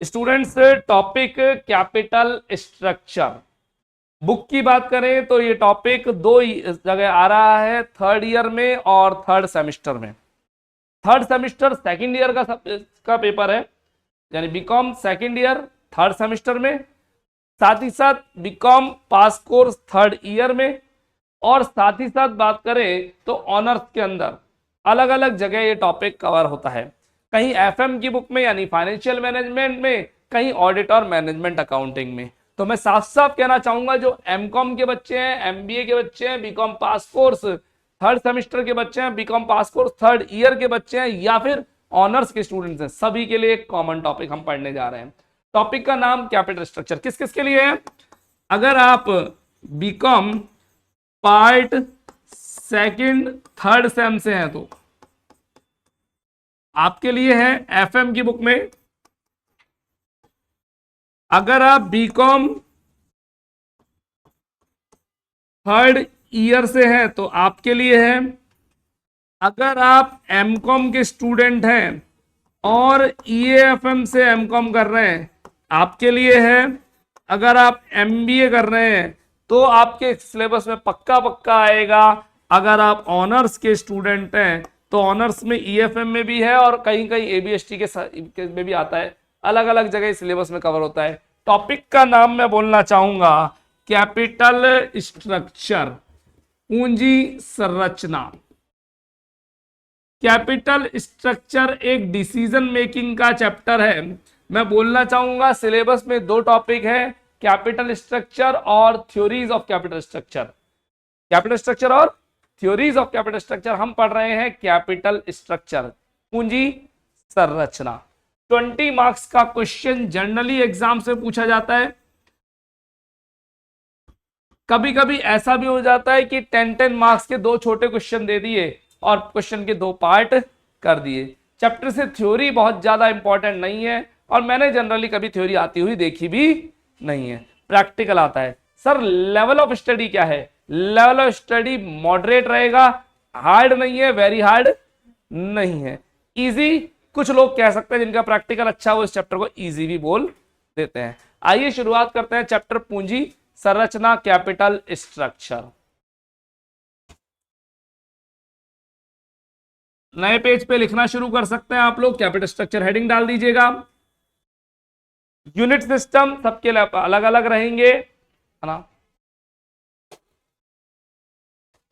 Students, topic capital structure. Book की बात करें तो ये टॉपिक दो जगह आ रहा है, थर्ड ईयर में और थर्ड सेमेस्टर में। थर्ड सेमेस्टर सेकंड ईयर का पेपर है, यानी BCom second year third semester में, साथ ही साथ BCom pass course third year में, और साथ ही साथ बात करें तो ऑनर्स के अंदर अलग अलग जगह ये टॉपिक कवर होता है। कहीं एफएम की बुक में यानी फाइनेंशियल मैनेजमेंट में, कहीं ऑडिट और मैनेजमेंट अकाउंटिंग में। तो मैं साफ साफ कहना चाहूंगा, जो एमकॉम के बच्चे हैं, एमबीए के बच्चे हैं, BCom pass course third semester के बच्चे हैं, BCom pass course third year के बच्चे हैं, या फिर ऑनर्स के स्टूडेंट्स हैं, सभी के लिए एक कॉमन टॉपिक हम पढ़ने जा रहे हैं। टॉपिक का नाम कैपिटल स्ट्रक्चर। किस किस के लिए है? अगर आप BCom part second third sem से हैं तो आपके लिए है एफएम की बुक में। अगर आप बीकॉम थर्ड ईयर से हैं तो आपके लिए है। अगर आप एमकॉम के स्टूडेंट हैं और ईएएफएम से एमकॉम कर रहे हैं, आपके लिए है। अगर आप एमबीए कर रहे हैं तो आपके सिलेबस में पक्का पक्का आएगा। अगर आप ऑनर्स के स्टूडेंट हैं तो ऑनर्स में ईएफएम में भी है और कहीं कहीं एबीएसटी के में भी आता है। अलग अलग जगह सिलेबस में कवर होता है। टॉपिक का नाम मैं बोलना चाहूंगा कैपिटल स्ट्रक्चर, पूंजी संरचना। कैपिटल स्ट्रक्चर एक डिसीजन मेकिंग का चैप्टर है। मैं बोलना चाहूंगा सिलेबस में दो टॉपिक है, कैपिटल स्ट्रक्चर और theories of capital structure. Capital structure और थ्योरीज ऑफ कैपिटल स्ट्रक्चर हम पढ़ रहे हैं। कैपिटल स्ट्रक्चर, पूंजी संरचना। 20 मार्क्स का क्वेश्चन जनरली एग्जाम से पूछा जाता है। कभी कभी ऐसा भी हो जाता है कि 10 मार्क्स के दो छोटे क्वेश्चन दे दिए और क्वेश्चन के दो पार्ट कर दिए। चैप्टर से थ्योरी बहुत ज्यादा इंपॉर्टेंट नहीं है और मैंने जनरली कभी थ्योरी आती हुई देखी भी नहीं है। प्रैक्टिकल आता है। सर लेवल ऑफ स्टडी क्या है? लेवल ऑफ स्टडी मॉडरेट रहेगा, हार्ड नहीं है, वेरी हार्ड नहीं है, इजी। कुछ लोग कह सकते हैं जिनका प्रैक्टिकल अच्छा वो इस चैप्टर को इजी भी बोल देते हैं। आइए शुरुआत करते हैं चैप्टर पूंजी संरचना, कैपिटल स्ट्रक्चर। नए पेज पे लिखना शुरू कर सकते हैं आप लोग। कैपिटल स्ट्रक्चर हेडिंग डाल दीजिएगा। यूनिट सिस्टम सबके अलग अलग रहेंगे, है ना।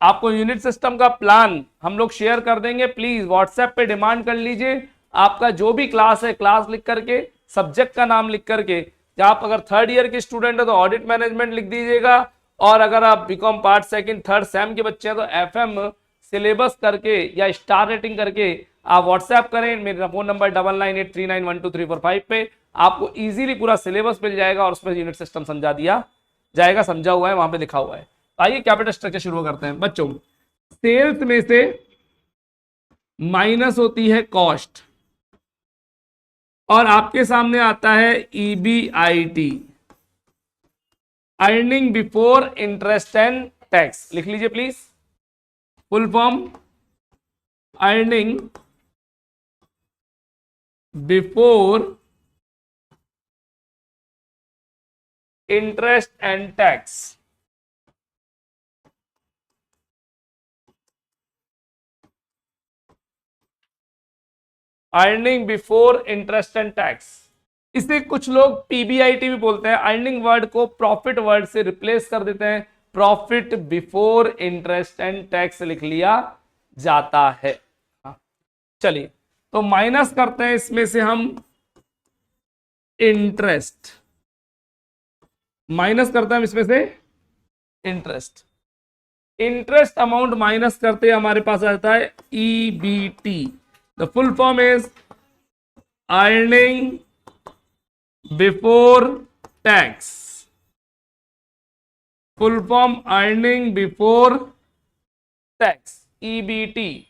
आपको यूनिट सिस्टम का प्लान हम लोग शेयर कर देंगे। प्लीज व्हाट्सएप पे डिमांड कर लीजिए। आपका जो भी क्लास है, क्लास लिख करके, सब्जेक्ट का नाम लिख करके, आप अगर थर्ड ईयर के स्टूडेंट है तो ऑडिट मैनेजमेंट लिख दीजिएगा, और अगर आप BCom part second third sem के बच्चे हैं तो एफएम सिलेबस करके या स्टार रेटिंग करके आप व्हाट्सएप करें। मेरा फोन नंबर 9983912345 पे आपको इजीली पूरा सिलेबस मिल जाएगा और उसमें यूनिट सिस्टम समझा दिया जाएगा। समझा हुआ है, वहां पे लिखा हुआ है। आइए कैपिटल स्ट्रक्चर शुरू करते हैं बच्चों। सेल्स में से माइनस होती है कॉस्ट और आपके सामने आता है EBIT, earning before interest and tax. लिख लीजिए please. Full form earning before interest and tax. Earning before interest and tax, इसे कुछ लोग पीबीआईटी भी बोलते हैं। अर्निंग वर्ड को प्रॉफिट वर्ड से रिप्लेस कर देते हैं, profit before interest and tax लिख लिया जाता है। चलिए तो माइनस करते हैं इसमें से हम इंटरेस्ट, माइनस करते हैं इसमें से इंटरेस्ट। इंटरेस्ट अमाउंट माइनस करते हमारे पास आता है EBT. The full form is earning before tax. Full form earning before tax, EBT.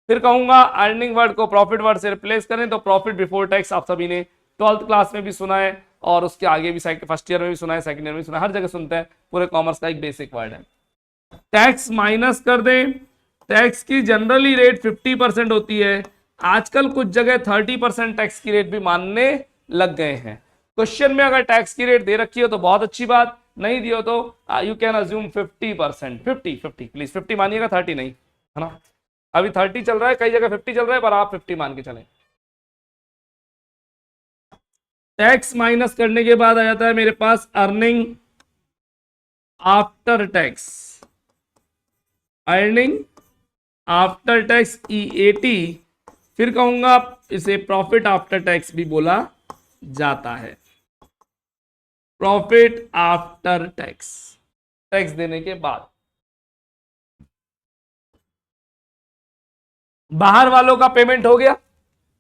फिर कहूंगा अर्निंग वर्ड को प्रॉफिट वर्ड से रिप्लेस करें तो प्रॉफिट बिफोर टैक्स आप सभी ने 12th क्लास में भी सुना है और उसके आगे भी फर्स्ट ईयर में भी सुना है, सेकंड ईयर में भी सुना है, हर जगह सुनते हैं। पूरे कॉमर्स का एक बेसिक वर्ड है। टैक्स माइनस कर दें। टैक्स की जनरली रेट 50% होती है। आजकल कुछ जगह 30% टैक्स की रेट भी मानने लग गए हैं। क्वेश्चन में अगर टैक्स की रेट दे रखी हो तो बहुत अच्छी बात, नहीं दियो तो यू कैन अज्यूम 50%, 50 प्लीज 50 मानिएगा, 30 नहीं, है ना। अभी 30 चल रहा है, कई जगह 50 चल रहा है, पर आप 50 मान के चलें। टैक्स माइनस करने के बाद आ जाता है मेरे पास earning after tax, earning after tax EAT, फिर कहूंगा इसे प्रॉफिट आफ्टर टैक्स भी बोला जाता है। प्रॉफिट आफ्टर टैक्स, टैक्स देने के बाद। बाहर वालों का पेमेंट हो गया,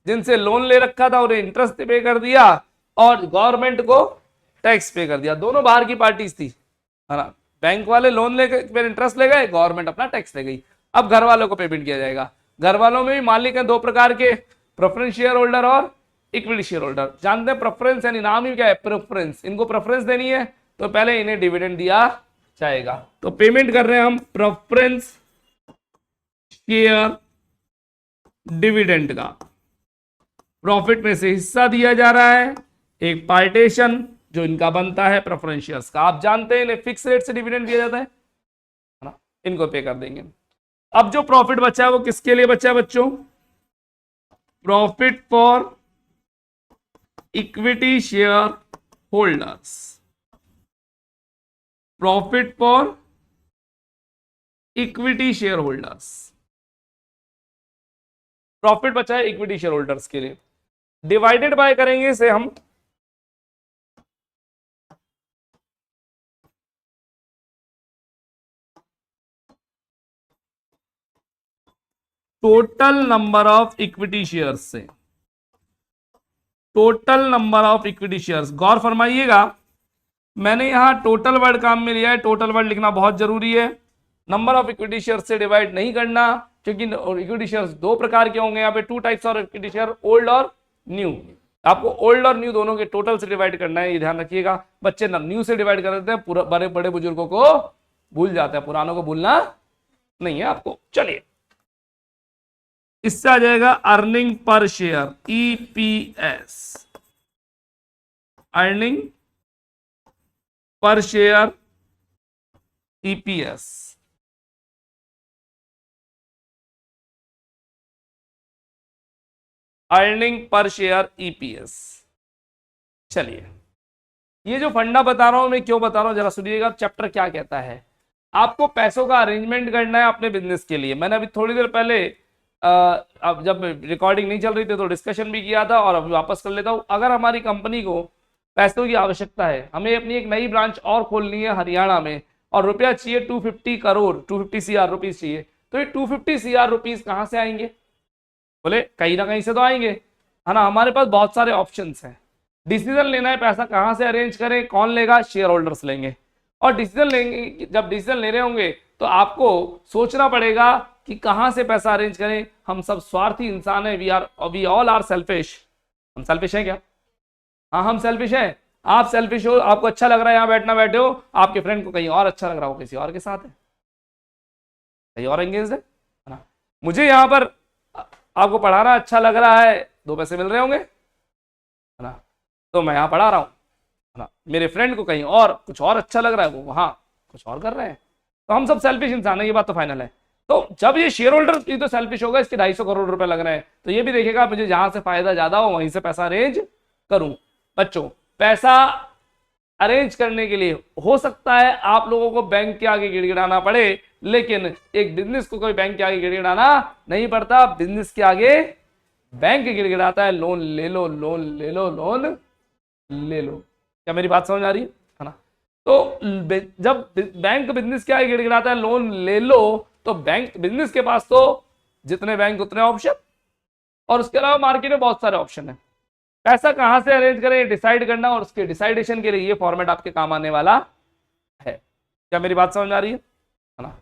जिनसे लोन ले रखा था उन्हें इंटरेस्ट पे कर दिया और गवर्नमेंट को टैक्स पे कर दिया। दोनों बाहर की पार्टीज थी, है ना। बैंक वाले लोन ले फिर इंटरेस्ट ले गए, गवर्नमेंट अपना टैक्स ले गई। अब घर वालों को पेमेंट किया जाएगा। घर वालों में भी मालिक हैं दो प्रकार के, प्रेफरेंस शेयर होल्डर और इक्विटी शेयर होल्डर। जानते हैं प्रेफरेंस यानी नाम ही क्या है, प्रेफरेंस। इनको प्रेफरेंस देनी है तो पहले इन्हें डिविडेंड दिया जाएगा। तो पेमेंट कर रहे हैं हम प्रेफरेंस शेयर डिविडेंड का, प्रॉफिट में से हिस्सा दिया जा रहा है, एक पार्टेशन जो इनका बनता है प्रेफरेंस शेयर्स का। आप जानते हैं इन्हें फिक्स रेट से डिविडेंड दिया जाता है ना, इनको पे कर देंगे। अब जो प्रॉफिट बचा है वो किसके लिए बचा है बच्चों, profit for equity share holders, profit for equity share holders. Profit बचा है इक्विटी शेयर होल्डर्स के लिए, डिवाइडेड बाय करेंगे इसे हम total number of equity shares से। Total number of equity shares, गौर फरमाइएगा मैंने यहां टोटल वर्ड काम में लिया है, टोटल वर्ड लिखना बहुत जरूरी है। नंबर ऑफ इक्विटी शेयर से डिवाइड नहीं करना, क्योंकि इक्विटी शेयर्स दो प्रकार के होंगे यहाँ पे, 2 types of equity share, old और न्यू। आपको ओल्ड और न्यू दोनों के टोटल से डिवाइड करना है, ये ध्यान रखिएगा। बच्चे न्यू से डिवाइड कर देते हैं, पूरा बड़े बड़े बुजुर्गों को भूल जाते हैं, पुरानों को भूलना नहीं है आपको। चलिए इससे आ जाएगा earning per share, EPS, earning per share EPS। Earning per share EPS। चलिए ये जो फंडा बता रहा हूं मैं, क्यों बता रहा हूं जरा सुनिएगा। चैप्टर क्या कहता है, आपको पैसों का अरेंजमेंट करना है अपने बिजनेस के लिए। मैंने अभी थोड़ी देर पहले अब जब रिकॉर्डिंग नहीं चल रही थी तो डिस्कशन भी किया था, और अभी वापस कर लेता हूं। अगर हमारी कंपनी को पैसों की आवश्यकता है, हमें अपनी एक नई ब्रांच और खोलनी है हरियाणा में, और रुपया चाहिए 250 करोड़, 250 CR रुपीज चाहिए, तो ये 250 CR रुपीज कहां से आएंगे, बोले कहीं ना कहीं से तो आएंगे, है ना। हमारे पास बहुत सारे ऑप्शंस हैं। डिसीजन लेना है पैसा कहां से अरेंज करें, कौन लेगा, शेयर होल्डर्स लेंगे। और डिसीजन लेंगे, जब डिसीजन ले रहे होंगे तो आपको सोचना पड़ेगा कि कहां से पैसा अरेंज करें। हम सब स्वार्थी इंसान है, वी ऑल आर सेल्फिश। हम सेल्फिश हैं क्या, हाँ हम सेल्फिश हैं। आप सेल्फिश हो, आपको अच्छा लग रहा है यहाँ बैठना, बैठे हो, आपके फ्रेंड को कहीं और अच्छा लग रहा हो, किसी और के साथ है, कहीं और एंगेज है ना। मुझे यहाँ पर आपको पढ़ाना अच्छा लग रहा है, 2 पैसे मिल रहे होंगे, है ना, तो मैं यहाँ पढ़ा रहा हूँ, है ना। मेरे फ्रेंड को कहीं और कुछ और अच्छा लग रहा है, वो वहां कुछ और कर रहे हैं, तो हम सब सेल्फिश इंसान है, ये बात तो फाइनल है। तो जब ये शेयर होल्डर भी तो सेल्फिश होगा, इसके 250 करोड़ रुपए लग रहे हैं, तो ये भी देखेगा मुझे जहां से फायदा ज्यादा हो वहीं से पैसा अरेंज करूं। बच्चों पैसा अरेंज करने के लिए हो सकता है आप लोगों को बैंक के आगे गिड़गिड़ाना पड़े, लेकिन एक बिजनेस को कोई बैंक के आगे गिड़गिड़ाना नहीं पड़ता। बिजनेस के आगे बैंक गिड़गिड़ाता है, लोन ले लो, लोन ले लो, लोन ले लो। क्या मेरी बात समझ आ रही है ना। तो जब बैंक बिजनेस के आगे गिड़गिड़ाता है लोन ले लो, तो बैंक बिजनेस के पास तो जितने बैंक उतने ऑप्शन, और उसके अलावा मार्केट में बहुत सारे ऑप्शन है। पैसा कहां से अरेंज करें डिसाइड करना, और उसके डिसाइडेशन के लिए ये फॉर्मेट आपके काम आने वाला है। क्या मेरी बात समझ आ रही है ना।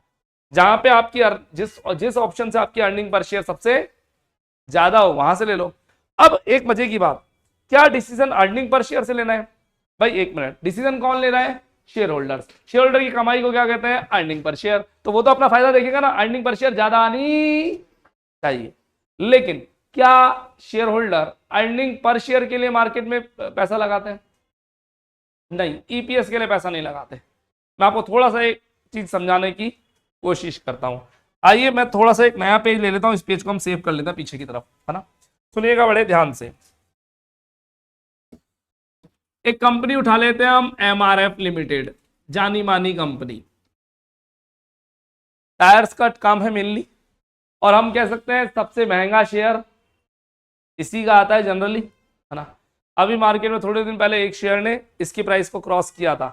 जहां पे आपकी जिस ऑप्शन से आपकी अर्निंग पर शेयर सबसे ज्यादा हो वहां से ले लो। अब एक मजे की बात, क्या डिसीजन अर्निंग पर शेयर से लेना है भाई, 1 मिनट, डिसीजन कौन ले रहा है, शेयर होल्डर्स। शेयर होल्डर की कमाई को क्या कहते हैं, अर्निंग पर शेयर। तो वो तो अपना फायदा देखेगा ना, अर्निंग पर शेयर ज्यादा आनी चाहिए। लेकिन क्या share holder earning per share के लिए मार्केट में पैसा लगाते हैं? नहीं, ईपीएस के लिए पैसा नहीं लगाते। मैं आपको थोड़ा सा एक चीज समझाने की कोशिश करता हूं। आइए मैं थोड़ा सा एक नया पेज ले लेता हूं, इस पेज को हम सेव कर लेते हैं पीछे की तरफ, है ना। सुनिएगा बड़े ध्यान से। एक कंपनी उठा लेते हैं हम, एमआरएफ लिमिटेड, जानी मानी कंपनी, टायर्स का काम है मेनली, और हम कह सकते हैं सबसे महंगा शेयर इसी का आता है जनरली, है ना। अभी मार्केट में थोड़े दिन पहले एक शेयर ने इसकी प्राइस को क्रॉस किया था,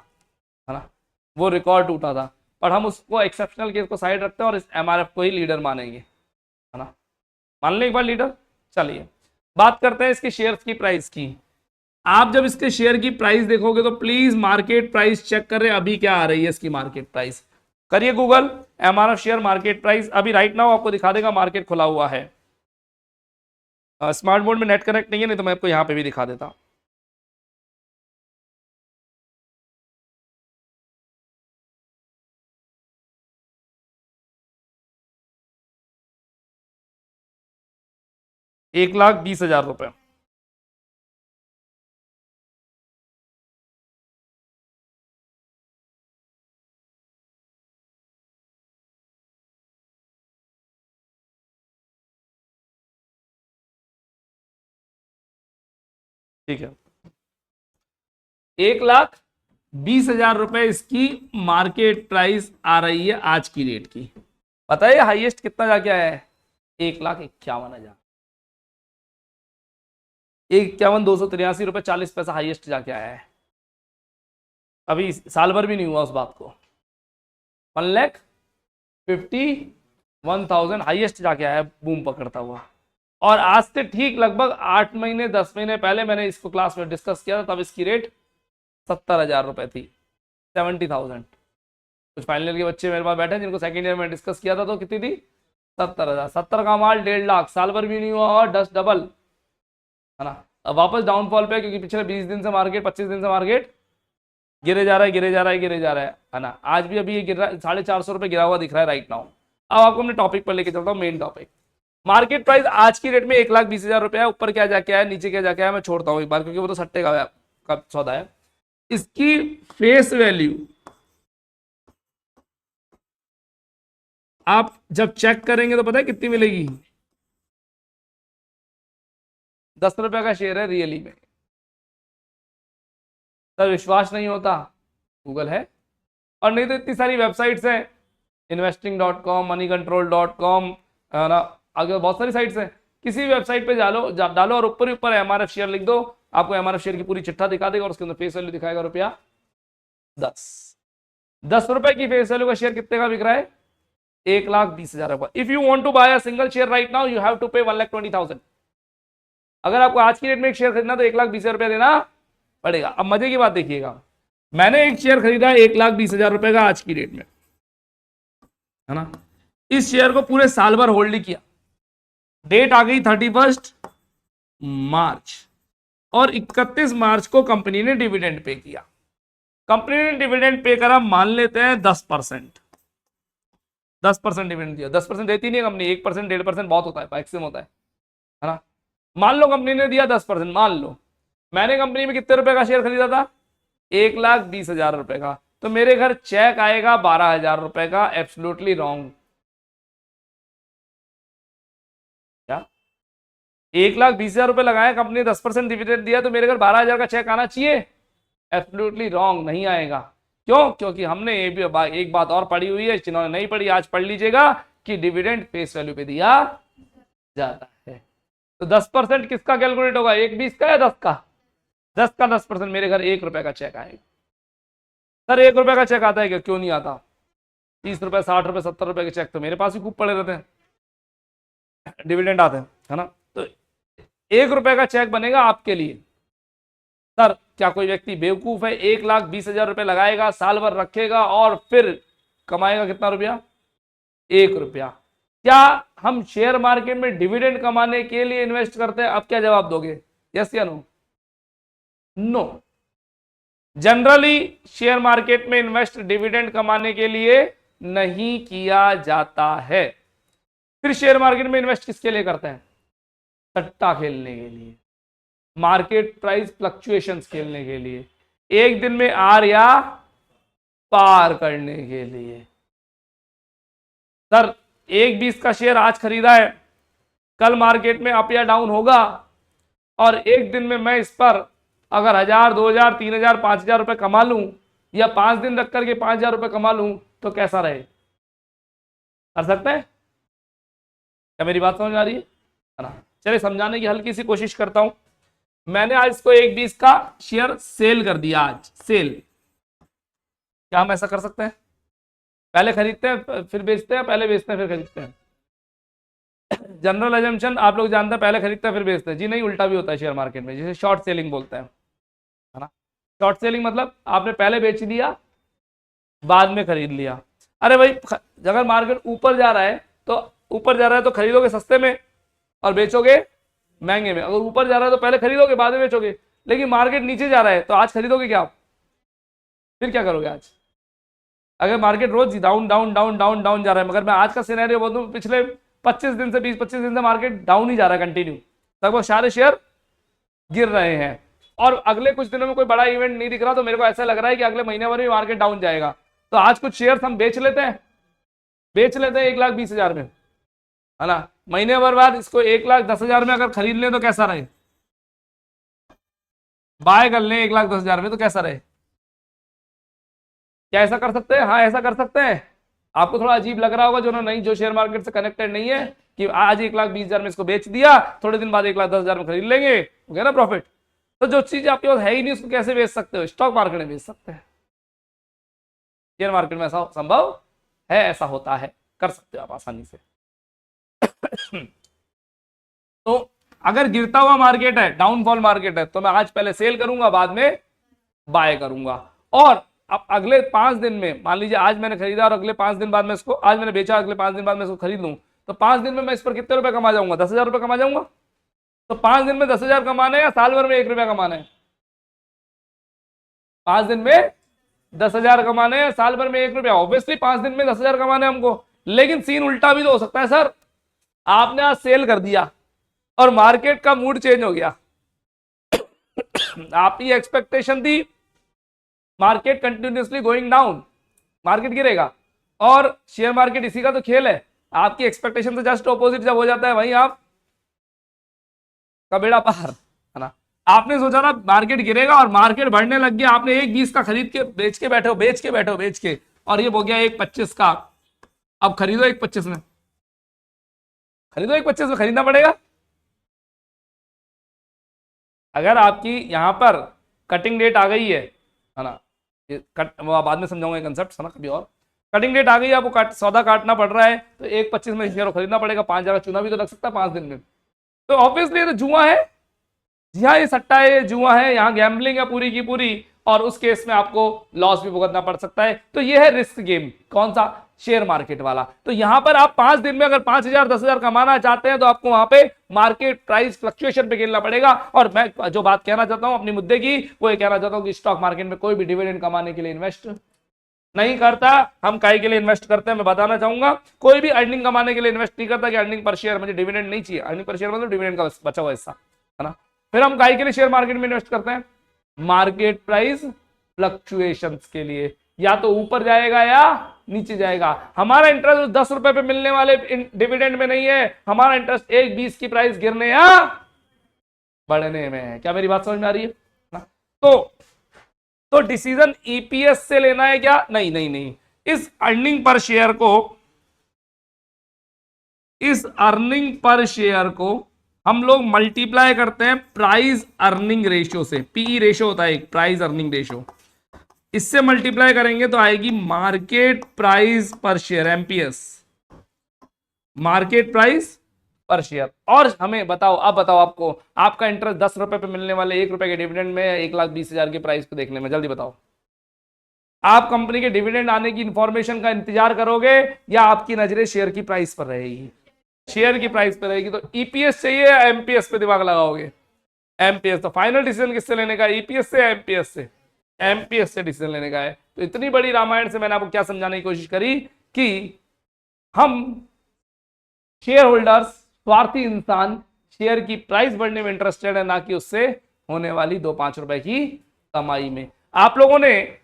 है ना, वो रिकॉर्ड टूटा था, पर हम उसको एक्सेप्शनल केस को साइड रखते हैं और इस एमआरएफ को ही लीडर मानेंगे, है ना। मान लें एक बार लीडर। चलिए बात करते हैं इसके शेयर्स की प्राइस की। आप जब इसके शेयर की प्राइस देखोगे तो प्लीज मार्केट प्राइस चेक कर रहे हैं, अभी क्या आ रही है इसकी मार्केट प्राइस। करिए Google MRF share market price, अभी राइट नाउ आपको दिखा देगा, मार्केट खुला हुआ है। स्मार्ट बोर्ड में नेट कनेक्ट नहीं है, नहीं तो मैं आपको यहां पे भी दिखा देता। ₹1,20,000। ठीक है, ₹1,20,000 इसकी मार्केट प्राइस आ रही है आज की डेट की। पता है हाईएस्ट कितना जाके आया है? 1,51,000, 51,283.40 रुपए हाईएस्ट जाके आया है। अभी साल भर भी नहीं हुआ उस बात को। 1,51,000 हाईएस्ट जाके आया है, बूम पकड़ता हुआ। और आज से ठीक लगभग 8 महीने 10 महीने पहले मैंने इसको क्लास में डिस्कस किया था, तब इसकी रेट 70,000 रुपए थी, 70,000। कुछ फाइनल ईयर के बच्चे मेरे पास बैठे जिनको सेकंड ईयर में डिस्कस किया था, तो कितनी थी? 70,000। 70 का माल 1.5 लाख, साल भर भी नहीं हुआ और 10 डबल, है ना। अब वापस डाउनफॉल पे, क्योंकि पिछले 20 दिन से मार्केट, 25 दिन से मार्केट गिरे जा रहा है, गिरे जा रहा है, गिरे जा रहा है ना। आज भी अभी ये गिर रहा है, 450 रुपए गिरा हुआ दिख रहा है राइट नाउ। अब आपको अपने टॉपिक पर लेके चलता हूँ, मेन टॉपिक। मार्केट प्राइस आज की डेट में 1,20,000 रुपए है। ऊपर क्या जाके आया, नीचे क्या जाके आया, मैं छोड़ता हूँ एक बार, क्योंकि वो तो सट्टे का सौदा है। इसकी फेस वैल्यू आप जब चेक करेंगे तो पता है कितनी मिलेगी? 10 रुपए का शेयर है रियली में। सर विश्वास नहीं होता, गूगल है, और नहीं तो इतनी सारी वेबसाइट्स हैं, investing.com, moneycontrol.com, है ना, आगे बहुत सारी साइट्स हैं। किसी भी वेबसाइट पे डालो और ऊपर ही ऊपर एमआरएफ शेयर लिख दो, आपको एमआरएफ शेयर की पूरी चिट्ठा दिखा देगा और उसके अंदर फेस वैल्यू दिखाएगा ₹10। 10 रुपए की फेस वैल्यू का शेयर कितने का बिक रहा है? 1,20,000 if you want to buy a single share right now you have to pay 1,20,000। अगर आपको आज की डेट में एक शेयर खरीदना तो 1,20,000 देना पड़ेगा। अब मजे की बात देखिएगा, मैंने एक शेयर खरीदा 1,20,000 रुपए का आज की डेट में, है ना। इस शेयर को पूरे साल भर होल्ड किया, डेट आ गई 31 मार्च, और 31 मार्च को कंपनी ने डिविडेंड पे किया। कंपनी ने डिविडेंड पे करा, मान लेते हैं 10%। 10% डिविडेंड दिया। 10% देती नहीं है कंपनी, 1%, 1.5% बहुत होता है, मैक्सिमम होता है ना। मान लो कंपनी ने दिया 10%, मान लो मैंने कंपनी में कितने रुपए का शेयर खरीदा था? 1,20,000 रुपए का। तो मेरे घर चेक आएगा 12,000 रुपए का। Absolutely wrong. क्या 1,20,000 रुपए लगाए, कंपनी 10% डिविडेंड दिया, तो मेरे घर 12,000 का चेक आना चाहिए? एब्सोल्युटली रॉन्ग, नहीं आएगा। क्यों? क्योंकि हमने ये भी एक बात और पढ़ी हुई है, जिन्होंने नहीं पढ़ी आज पढ़ लीजिएगा, कि डिविडेंड फेस वैल्यू पे दिया जाता है। तो 10% किसका कैलकुलेट होगा? 1,20 का या 10 का? 10 का 10%, मेरे घर 1 रुपए का चेक आएगा। सर 1 रुपए का चेक आता है क्या? क्यों नहीं आता? 30 रुपए, 60 रुपए, 70 रुपए के चेक तो मेरे पास भी खूब पड़े रहते हैं, डिविडेंड आते हैं, है ना। तो 1 रुपए का चेक बनेगा आपके लिए। सर क्या कोई व्यक्ति बेवकूफ है? 1,20,000 रुपए लगाएगा, साल भर रखेगा और फिर कमाएगा कितना रुपया? 1 रुपया। क्या हम शेयर मार्केट में डिविडेंड कमाने के लिए इन्वेस्ट करते हैं? अब क्या जवाब दोगे, यस या no? No. Generally share market में इन्वेस्ट डिविडेंड कमाने के लिए नहीं किया जाता है। फिर शेयर मार्केट में इन्वेस्ट किसके लिए करते हैं? सट्टा खेलने के लिए, मार्केट प्राइस फ्लक्चुएशंस खेलने के लिए, एक दिन में आर या पार करने के लिए। सर 1.20 का शेयर आज खरीदा है, कल मार्केट में अप या डाउन होगा, और एक दिन में मैं इस पर अगर 1000, 2000, 3000, 5000 रुपए कमा लूं, या 5 दिन रख करके 5000 रुपए कमा लूं, तो कैसा रहे? कर सकते हैं? क्या मेरी बात समझ आ रही है ना? चलिए समझाने की हल्की सी कोशिश करता हूं। मैंने आज इसको 1.20 का शेयर सेल कर दिया, आज सेल। क्या हम ऐसा कर सकते हैं? पहले खरीदते हैं फिर बेचते हैं, पहले बेचते हैं फिर खरीदते हैं? जनरल एजम्पशन आप लोग जानते हैं, पहले खरीदते हैं फिर बेचते हैं। जी नहीं, उल्टा भी होता है शेयर मार्केट में, जिसे शॉर्ट सेलिंग बोलते हैं, है ना। शॉर्ट सेलिंग मतलब आपने पहले बेच दिया, बाद में खरीद लिया। अरे भाई, अगर मार्केट ऊपर जा रहा है तो खरीदोगे सस्ते में और बेचोगे महंगे में। अगर ऊपर जा रहा है तो पहले खरीदोगे बाद में बेचोगे। लेकिन मार्केट नीचे जा रहा है तो आज खरीदोगे क्या आप? फिर क्या करोगे आज? अगर मार्केट रोज down down down down down जा रहा है, मगर मैं आज का सिनेरियो बोल दूं, पिछले 25 दिन से 20-25 दिन से मार्केट डाउन ही जा रहा है कंटिन्यू, लगभग सारे शेयर गिर रहे हैं, और अगले कुछ दिनों में कोई बड़ा इवेंट नहीं दिख रहा, तो मेरे को ऐसा लग रहा है कि अगले महीने भर में मार्केट डाउन जाएगा। तो आज कुछ शेयर हम बेच लेते हैं 1,20,000 में, है ना। महीने भर बाद इसको 1,10,000 में अगर खरीद लें तो कैसा रहे? बाय कर लें 1,10,000 में तो कैसा रहे? क्या ऐसा कर सकते हैं? हाँ ऐसा कर सकते हैं। आपको थोड़ा अजीब लग रहा होगा जो शेयर मार्केट से कनेक्टेड नहीं है, कि आज 1,20,000 में इसको बेच दिया, थोड़े दिन बाद 1,10,000 में खरीद लेंगे, हो गया ना प्रॉफिट। तो जो चीज आपके पास है ही नहीं उसको कैसे बेच सकते हो? स्टॉक मार्केट में बेच सकते हैं। शेयर मार्केट में ऐसा संभव है, ऐसा होता है, कर सकते हो आप आसानी से। तो अगर गिरता हुआ मार्केट है, डाउनफॉल मार्केट है, तो मैं आज पहले सेल करूंगा, बाद में बाय करूंगा। और अब अगले 5 दिन में, मान लीजिए आज मैंने खरीदा और अगले 5 दिन बाद में इसको, आज मैंने बेचा, अगले 5 दिन बाद मैं इसको खरीद लूं, तो 5 दिन में मैं इस पर कितने रुपए कमा जाऊंगा? 10,000 रुपए कमा जाऊंगा। तो 5 दिन में 10,000 कमाने या साल भर में 1 रुपया कमाना है? 5 दिन में 10,000 कमाने हैं, साल भर में 1 रुपया। ऑब्वियसली 5 दिन में 10,000 कमाने हमको। लेकिन सीन उल्टा भी तो हो सकता है सर, आपने आज सेल कर दिया और मार्केट का मूड चेंज हो गया। आपकी एक्सपेक्टेशन थी market continuously going down, market गिरेगा, और शेयर मार्केट इसी का तो खेल है। आपकी एक्सपेक्टेशन से जस्ट ऑपोजिट जब हो जाता है, वहीं आप का बेड़ा पार, है ना। आपने सोचा ना मार्केट गिरेगा और मार्केट बढ़ने लग गया, आपने 1.20 का खरीद के बेच के बैठे हो, और ये हो गया 1.25 का। अब खरीदो 1.25 में, खरीदना पड़ेगा। अगर आपकी यहां पर कटिंग डेट आ गई है ना, ये वो बाद में समझाऊंगा कंसेप्ट, है ना, कभी और। कटिंग डेट आ गई है, आपको सौदा काटना पड़ रहा है, तो 1.25 में शेयर खरीदना पड़ेगा। 5,000 चूना भी तो लग सकता है 5 दिन में। तो ऑब्वियसली ये तो जुआ है। जी हाँ, ये सट्टा है, ये जुआ है, यहाँ गैम्बलिंग है पूरी की पूरी, और उस केस में आपको लॉस भी भुगतना पड़ सकता है। तो ये है रिस्क गेम। कौन सा? शेयर मार्केट वाला। तो यहां पर आप 5 दिन में अगर 5,000 10,000 कमाना चाहते हैं, तो आपको वहां पे मार्केट प्राइस फ्लक्चुएशन पे खेलना पड़ेगा। और मैं जो बात कहना चाहता हूं अपनी मुद्दे की, वो ये कहना चाहता हूं कि स्टॉक मार्केट में कोई भी डिविडेंड कमाने के लिए इन्वेस्ट नहीं करता। हम काय के लिए इन्वेस्ट करते हैं, मैं बताना चाहूंगा। कोई भी अर्निंग कमाने के लिए इन्वेस्ट नहीं करता कि अर्निंग पर शेयर, मुझे डिविडेंड नहीं चाहिए। अर्निंग पर शेयर मतलब डिविडेंड का बचा हुआ हिस्सा, है ना। फिर हम काय के लिए शेयर मार्केट में इन्वेस्ट करते हैं? मार्केट प्राइस फ्लक्चुएशंस के लिए, या तो ऊपर जाएगा या नीचे जाएगा। हमारा इंटरेस्ट 10 रुपए पे मिलने वाले डिविडेंड में नहीं है, हमारा इंटरेस्ट 1.20 की प्राइस गिरने या बढ़ने में है। क्या मेरी बात समझ में आ रही है ना? तो डिसीजन ईपीएस से लेना है क्या? नहीं। इस अर्निंग पर शेयर को हम लोग मल्टीप्लाई करते हैं प्राइस अर्निंग रेशियो से। पीई रेशियो होता है एक, प्राइस अर्निंग रेशियो। इससे मल्टीप्लाई करेंगे तो आएगी मार्केट प्राइस पर शेयर, एमपीएस, मार्केट प्राइस पर शेयर। और हमें बताओ, अब बताओ, आपको आपका इंटरेस्ट 10 रुपए पे मिलने वाले 1 रुपए के डिविडेंड में, 1,20,000 के प्राइस को देखने में, जल्दी बताओ। आप कंपनी के डिविडेंड आने की इंफॉर्मेशन का इंतजार करोगे, या आपकी नजरें शेयर की प्राइस पर रहेगी? शेयर की प्राइस पर रहेगी। तो ईपीएस चाहिए या एमपीएस पे दिमाग लगाओगे? एमपीएस। तो फाइनल डिसीजन किससे लेने का? ईपीएस से या एमपीएस से? एमपीएस से डिसीजन लेने का है। तो इतनी बड़ी रामायण से मैंने आपको क्या समझाने की कोशिश करी कि हम शेयर होल्डर्स, स्वार्थी इंसान, शेयर की प्राइस बढ़ने में इंटरेस्टेड है, ना कि उससे होने वाली 2-5 रुपए की कमाई में। आप लोगों ने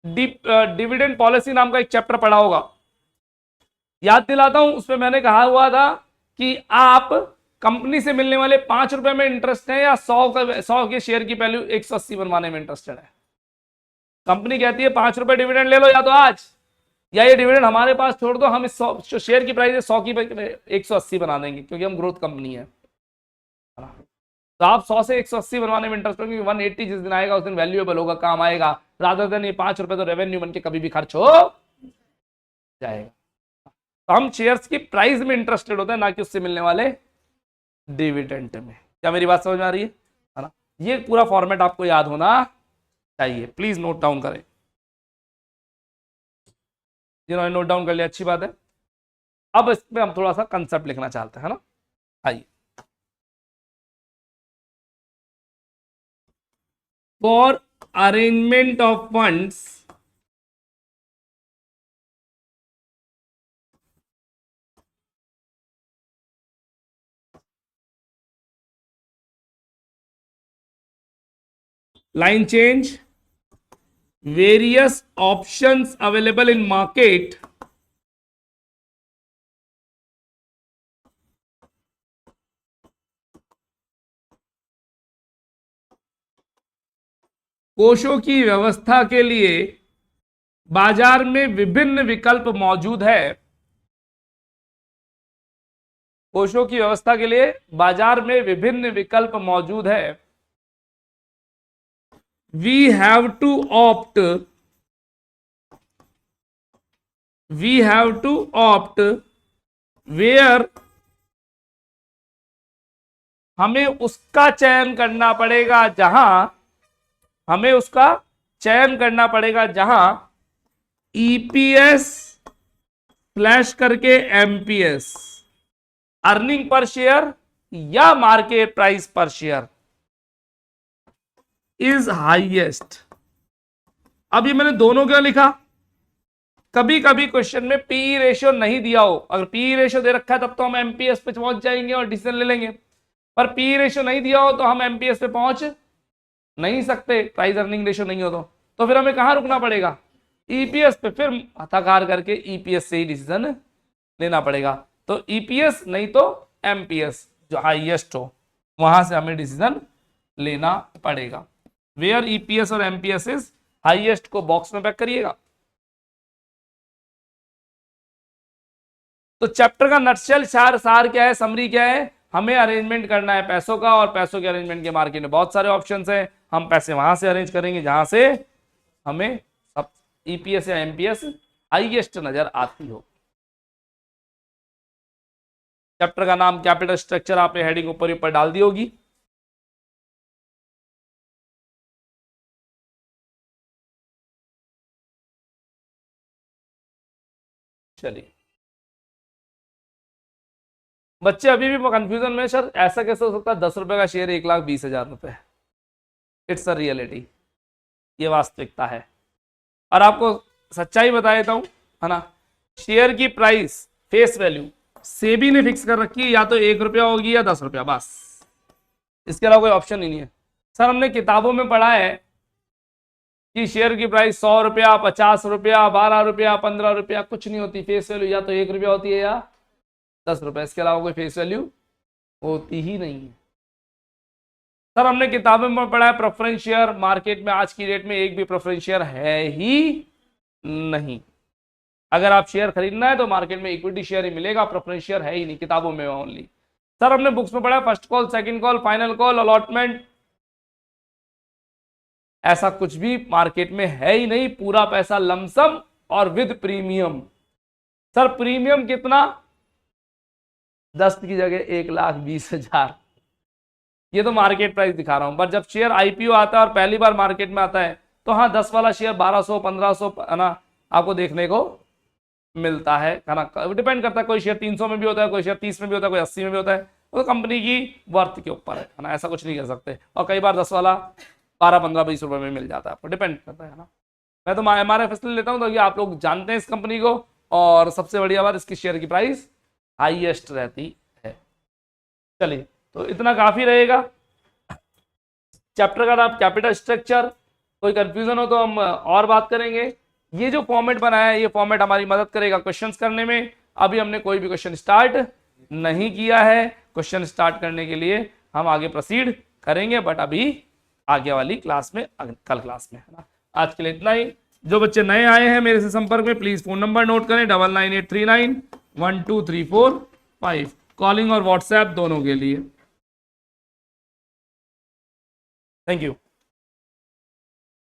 डिविडेंड पॉलिसी नाम का एक चैप्टर पढ़ा होगा, याद दिलाता हूं। उसमें मैंने कहा हुआ था कि आप कंपनी से मिलने वाले 5 रुपए में इंटरेस्ट है या 100 के शेयर की वैल्यू 180 बनवाने में इंटरेस्टेड है। कंपनी कहती है 5 रुपए डिविडेंड ले लो या तो आज, या ये डिविडेंड हमारे पास छोड़ दो, हम इस 100 शेयर की प्राइस है 100 की 180 बना देंगे, क्योंकि हम ग्रोथ कंपनी है। तो आप 100 से 180 बनवाने में इंटरेस्ट होगी, 180 जिस दिन आएगा उस दिन वैल्यूएबल होगा, काम आएगा, रादर देन ये 5 रुपए तो रेवेन्यू बन के कभी भी खर्च हो जाएगा। तो हम शेयर्स की प्राइस में इंटरेस्टेड होते हैं, ना कि उससे मिलने वाले डिविडेंड में। क्या मेरी बात समझ में आ रही है ना? ये पूरा फॉर्मेट आपको याद होना चाहिए, प्लीज नोट डाउन करें। जिन्होंने नोट डाउन कर लिया अच्छी बात है। अब इसमें हम थोड़ा सा कंसेप्ट लिखना चाहते हैं ना, आइए। For arrangement of funds line change, various options available in market कोषों की व्यवस्था के लिए बाजार में विभिन्न विकल्प मौजूद है। कोषों की व्यवस्था के लिए बाजार में विभिन्न विकल्प मौजूद है। We have to opt where हमें उसका चयन करना पड़ेगा जहां ईपीएस स्लैश करके एमपीएस, अर्निंग पर शेयर या मार्केट प्राइस पर शेयर इज हाईएस्ट। अब ये मैंने दोनों क्यों लिखा? कभी कभी क्वेश्चन में पी रेशियो नहीं दिया हो, अगर पी रेशियो दे रखा है तब तो हम एमपीएस पे पहुंच जाएंगे और डिसीजन ले लेंगे, पर पी रेशियो नहीं दिया हो तो हम एमपीएस पे पहुंच नहीं सकते, प्राइस अर्निंग रेशियो नहीं हो तो फिर हमें कहां रुकना पड़ेगा? ईपीएस पे। फिर हथाकार करके ईपीएस से ही डिसीजन लेना पड़ेगा। तो ईपीएस नहीं तो एमपीएस, जो हाईएस्ट हो वहां से हमें डिसीजन लेना पड़ेगा। वेयर ईपीएस और एमपीएस इज हाईएस्ट को बॉक्स में पैक करिएगा। तो चैप्टर का नटशेल सार क्या है, समरी क्या है? हमें अरेंजमेंट करना है पैसों का, और पैसों के अरेंजमेंट के मार्केट में बहुत सारे ऑप्शंस हैं। हम पैसे वहां से अरेंज करेंगे जहां से हमें ईपीएस या एमपीएस हाईएस्ट नजर आती हो। चैप्टर का नाम कैपिटल स्ट्रक्चर आपने हेडिंग ऊपर ऊपर डाल दी होगी। चलिए बच्चे अभी भी कंफ्यूजन में, सर ऐसा कैसे हो सकता है 10 रुपए का शेयर 1,20,000 रुपए? इट्स अ रियलिटी, ये वास्तविकता है। और आपको सच्चाई बता देता हूं, है ना, शेयर की प्राइस फेस वैल्यू सेबी ने फिक्स कर रखी है, या तो 1 रुपया होगी या 10 रुपया, बस, इसके अलावा कोई ऑप्शन ही नहीं है। सर हमने किताबों में पढ़ा है कि शेयर की प्राइस 100 रुपया, 50 रुपया, 12 रुपया, 15 रुपया, कुछ नहीं होती फेस वैल्यू, या तो 1 रुपया होती है या 10 रुपया, इसके अलावा कोई फेस वैल्यू होती ही नहीं है। सर हमने किताबों में पढ़ा है प्रेफरेंस शेयर, मार्केट में आज की डेट में एक भी प्रेफरेंस शेयर है ही नहीं। अगर आप शेयर खरीदना है तो मार्केट में इक्विटी शेयर ही मिलेगा, प्रेफरेंस शेयर है ही नहीं, किताबों में ओनली। सर हमने बुक्स में पढ़ा first call, second call, final call, allotment, ऐसा कुछ भी मार्केट में है ही नहीं, पूरा पैसा लमसम और विद प्रीमियम। सर प्रीमियम कितना? 10 की जगह 1,20,000, ये तो मार्केट प्राइस दिखा रहा हूं। पर जब शेयर आईपीओ आता है और पहली बार मार्केट में आता है तो हाँ 10 वाला शेयर 1200 1500 है ना आपको देखने को मिलता है ना। डिपेंड करता है, कोई शेयर 300 में भी होता है, कोई शेयर 30 में भी होता है, कोई 80 में भी होता है, तो कंपनी की वर्थ के ऊपर है ना, ऐसा कुछ नहीं कर सकते। और कई बार 10 वाला 12 15 20 रुपए में मिल जाता है, आपको डिपेंड करता है ना। मैं तो MRF इसलिए लेता हूँ तो आप लोग जानते हैं इस कंपनी को, और सबसे बढ़िया बात इसकी शेयर की प्राइस हाईएस्ट रहती है। चलिए तो तो इतना काफी रहेगा चैप्टर का नाम कैपिटल स्ट्रक्चर। कोई कंफ्यूजन हो तो हम और बात करेंगे। ये जो फॉर्मेट बनाया है ये फॉर्मेट हमारी मदद करेगा क्वेश्चंस करने में। अभी हमने कोई भी क्वेश्चन स्टार्ट नहीं किया है, क्वेश्चन स्टार्ट करने के लिए हम आगे प्रोसीड करेंगे, बट अभी आगे वाली क्लास में, कल क्लास में, है ना। आज के लिए इतना ही। जो बच्चे नए आए हैं मेरे से संपर्क में, प्लीज फोन नंबर नोट करें 9983912345, कॉलिंग और व्हाट्सएप दोनों के लिए। Thank you.